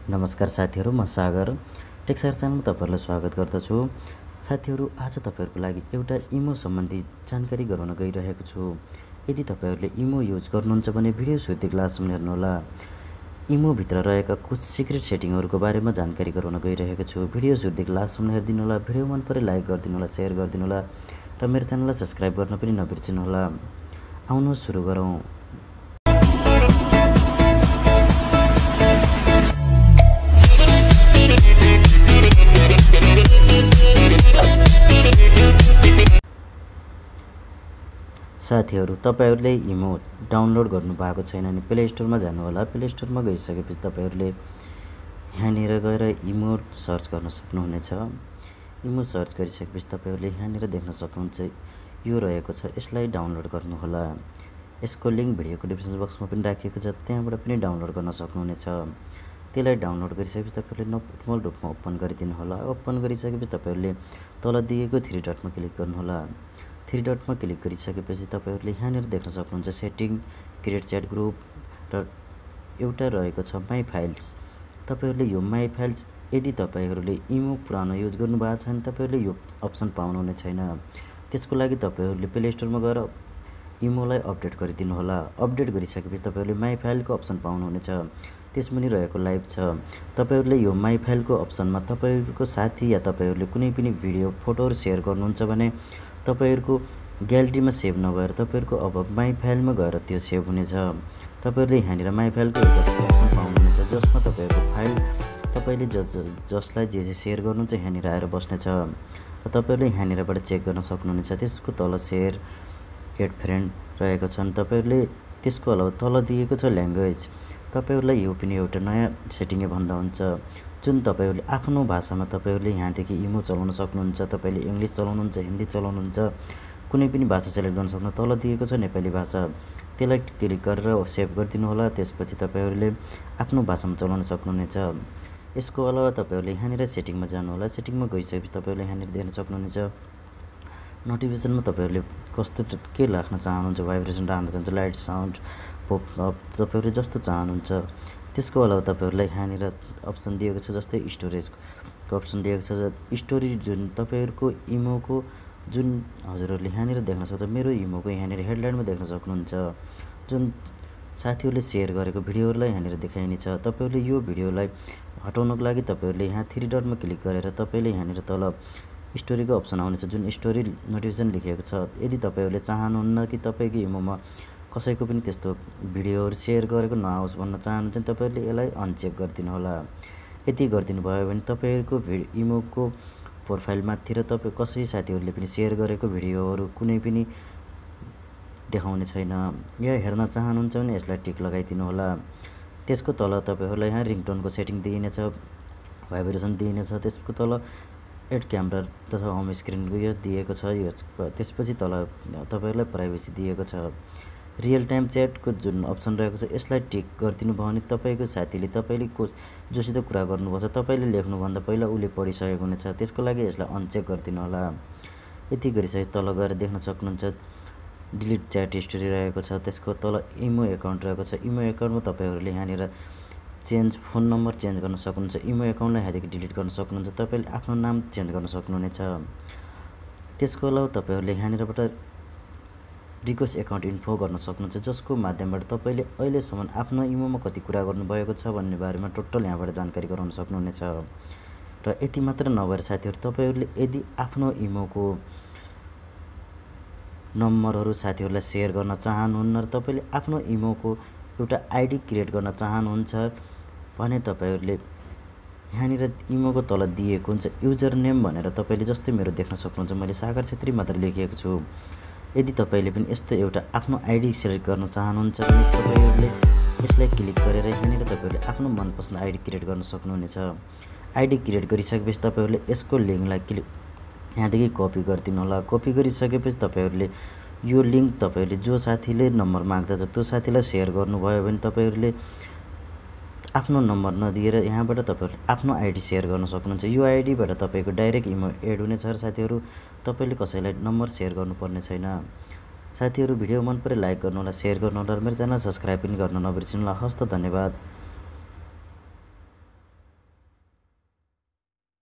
नमस्कार साथीहरु, म सागर टेक सागर च्यानलमा तपाईहरुलाई स्वागत गर्दछु। साथीहरु, आज तपाईहरुको लागि एउटा इमो सम्बन्धी जानकारी गराउन गइरहेको छु। यदि तपाईहरुले इमो युज गर्नुहुन्छ भने भिडियो सुरुदेखि लास्टसम्म हेर्नुहोला। इमो भित्र रहेका कुछ सिक्रेट सेटिङहरुको बारेमा जानकारी गराउन गइरहेको छु। भिडियो सुरुदेखि लास्टसम्म हेर्दिनु होला। भिडियो मन परे लाइक गर्दिनु होला, शेयर गर्दिनु होला र मेरो च्यानललाई सब्स्क्राइब गर्न पनि नबिर्सिनु होला। आउनुहोस् सुरु गरौँ। साथीहरु, तपाईहरुले इमो डाउनलोड गर्नु भएको छैन भने प्ले स्टोरमा जानु होला। प्ले स्टोरमा गइसकेपछि तपाईहरुले यहाँनिर गएर इमो सर्च गर्न सक्नुहुनेछ। इमो सर्च गरिसकेपछि तपाईहरुले यहाँनिर देख्न सक्नुहुन्छ यो रहेको छ। यसलाई डाउनलोड गर्नु होला। यसको लिंक भिडियोको डिस्क्रिप्सन बक्समा पनि राखिएको छ, त्यहाँबाट पनि डाउनलोड गर्न सक्नुहुनेछ। त्यसलाई डाउनलोड गरिसकेपछि तपाईहरुले नर्मल रूपमा ओपन गरिदिनु होला। ओपन गरिसकेपछि तपाईहरुले तल दिएको 3 डटमा क्लिक गर्नु होला। 3 डटमा क्लिक गरिसकेपछि तपाईहरुले यहाँनिर देख्न सक्नुहुन्छ सेटिङ, क्रिएट च्याट ग्रुप र एउटा रहेको छ माई फाइल्स। तपाईहरुले यो माई फाइल्स यदि तपाईहरुले इमो पुरानो युज गर्नु भएको छ भने तपाईहरुले यो अप्सन पाउनुहुने छैन। त्यसको लागि तपाईहरुले प्ले स्टोरमा गएर इमोलाई अपडेट गरिदिनु होला। अपडेट गरिसकेपछि तपाईहरुले माई फाइलको अप्सन पाउनुहुनेछ। त्यसमुनि रहेको लाइभ छ। तपाईहरुले यो माई फाइलको अप्सनमा तपाईहरुको साथी या तपाईहरुले कुनै पनि भिडियो, फोटोहरु शेयर गर्नुहुन्छ भने तपाईहरुको ग्यालरीमा सेभ नभएर तपाईहरुको अब माई फाइलमा गएर त्यो सेभ हुनेछ। तपाईहरुले यहाँनिर माई फाइलको एउटा अप्सन पाउनुहुनेछ जसमा तपाईहरुको फाइल तपाईले जसलाई जे शेयर गर्नुहुन्छ यहाँनिर आएर बस्नेछ। तपाईहरुले यहाँनिरबाट चेक गर्न सक्नुहुनेछ। त्यसको तल शेयर, एड फ्रेन्ड रहेको छन्। तपाईहरुले त्यसको अलावा तल दिएको छ ल्याङ्ग्वेज। तपाईहरुलाई यो पनि एउटा नयाँ सेटिङै भन्दा हुन्छ। जुन तपाईहरुले आफ्नो भाषामा तपाईहरुले यहाँदेखि इमो चलाउन सक्नुहुन्छ। तपाईले इंग्लिश चलाउनुहुन्छ, हिन्दी चलाउनुहुन्छ, कुनै पनि भाषा सेलेक्ट गर्न सक्नुहुन्छ। तल दिएको छ नेपाली भाषा। त्यसलाई क्लिक गरेर सेभ गरिदिनु होला। त्यसपछि तपाईहरुले आफ्नो भाषामा चलाउन सक्नुहुनेछ। यसको अलावा तपाईहरुले यहाँनिर सेटिङमा जानु होला। सेटिङमा गइसकेपछि तपाईहरुले यहाँनिर देख्न सक्नुहुनेछ नोटिफिकेसनमा तपाईहरुले कस्तो के राख्न चाहनुहुन्छ, भाइब्रेसन राख्न चाहनुहुन्छ, लाइट, साउन्ड, पप अप तपाईहरुले जस्तो चाहनुहुन्छ। त्यसको अलावा तपाईहरुलाई यहाँनिर अप्सन दिएको छ जस्तै स्टोरेजको अप्सन दिएको छ। स्टोरेज जुन तपाईहरुको इमोको जुन हजुरहरुले यहाँनिर देख्न सक्नुहुन्छ, मेरो इमोको यहाँनिर हेडलाइनमा देख्न सक्नुहुन्छ। जुन साथीहरुले शेयर गरेको भिडियोहरुलाई यहाँनिर देखाइनेछ। तपाईहरुले यो भिडियोलाई हटाउनको लागि तपाईहरुले यहाँ 3 डटमा क्लिक गरेर तपाईले यहाँनिर तल स्टोरीको अप्सन आउनेछ जुन स्टोरी नोटिफिकेसन लेखेको छ। यदि तपाईहरुले चाहनुहुन्न कि तपाईको इमोमा कसैको पनि त्यस्तो भिडियोहरु शेयर गरेको नआओस् भन्न चाहनुहुन्छ भने तपाईहरुले यसलाई अनचेक गरिदिनु होला। यति गरिदिनु भयो भने तपाईहरुको इमोको प्रोफाइल माथि र तपाई कसै साथीहरुले पनि शेयर गरेको भिडियोहरु कुनै पनि देखाउने छैन। या हेर्न चाहनुहुन्छ भने यसलाई टिक लगाइदिनु होला। त्यसको तल तपाईहरुलाई यहाँ रिङटोनको सेटिङ दिइनेछ, भाइब्रेसन दिइनेछ। त्यसको तल एड क्यामेरा तथा होम स्क्रिनको यो दिएको छ। यो त्यसपछि तल तपाईहरुलाई प्राइभेसी दिएको छ। रियल टाइम च्याटको जुन अप्सन रहेको छ यसलाई टिक गरिदिनु भयो भने तपाईको साथीले तपाईले जोसित कुरा गर्नुपर्छ तपाईले लेख्नु भन्दा पहिला उले पढिसकेको हुनेछ। त्यसको लागि यसलाई अनचेक गरिदिनु होला। यति गरिसके तल गएर देख्न सक्नुहुन्छ डिलिट च्याट हिस्ट्री रहेको छ। त्यसको तल इमो एकाउन्ट रहेको छ। इमो एकाउन्टमा तपाईहरुले यहाँनिर चेन्ज फोन नम्बर चेन्ज गर्न सक्नुहुन्छ। इमो एकाउन्टलाई यहाँदेखि डिलिट गर्न सक्नुहुन्छ। तपाईले आफ्नो नाम चेन्ज गर्न सक्नुहुनेछ। त्यसको अलावा तपाईहरुले यहाँनिरबाट रिक्वेस्ट एकाउन्ट इन्फो गर्न सक्नुहुन्छ जसको माध्यमबाट तपाईले अहिलेसम्म आफ्नो इमोमा कति कुरा गर्नुभएको छ भन्ने बारेमा टोटल यहाँबाट जानकारी गराउन सक्नुहुनेछ। र यति मात्र नभएर साथीहरु, तपाईहरुले यदि आफ्नो इमोको नम्बरहरु साथीहरुलाई शेयर गर्न चाहनुहुन्न र तपाईले आफ्नो इमोको एउटा आइडी क्रिएट गर्न चाहनुहुन्छ भने तपाईहरुले यहाँनिर इमोको तल दिएको हुन्छ युजर नेम भनेर तपाईले जस्तै मेरो देख्न सक्नुहुन्छ मैले सागर छेत्री मात्र लेखेको छु। यदि तपाईले पनि यस्तो एउटा आफ्नो आइडी सेलेक्ट गर्न चाहनुहुन्छ भने तपाईहरुले यसलाई क्लिक गरेर यहाँनिर तपाईहरुले आफ्नो मनपसन्द आइडी क्रिएट गर्न सक्नुहुनेछ। आइडी क्रिएट गरिसकेपछि तपाईहरुले यसको लिंकलाई क्लिक यहाँदेखि कपी गरिदिनु होला। कपी गरिसकेपछि तपाईहरुले यो लिंक तपाईले जो साथीले नम्बर माग्दछ त्यो साथीलाई शेयर गर्नुभयो भने तपाईहरुले आफ्नो नम्बर नदिएर यहाँबाट तपाईहरुले आफ्नो आइडी शेयर गर्न सक्नुहुन्छ। यो आइडीबाट तपाईको डाइरेक्ट इमो एड हुनेछ र साथीहरु तपाईले कसैलाई नम्बर शेयर गर्नुपर्ने छैन। साथीहरु भिडियो मन परे लाइक गर्नु होला, शेयर गर्नु होला र मेरो च्यानल सब्स्क्राइब पनि गर्न नबिर्सनु होला। हस्त धन्यवाद।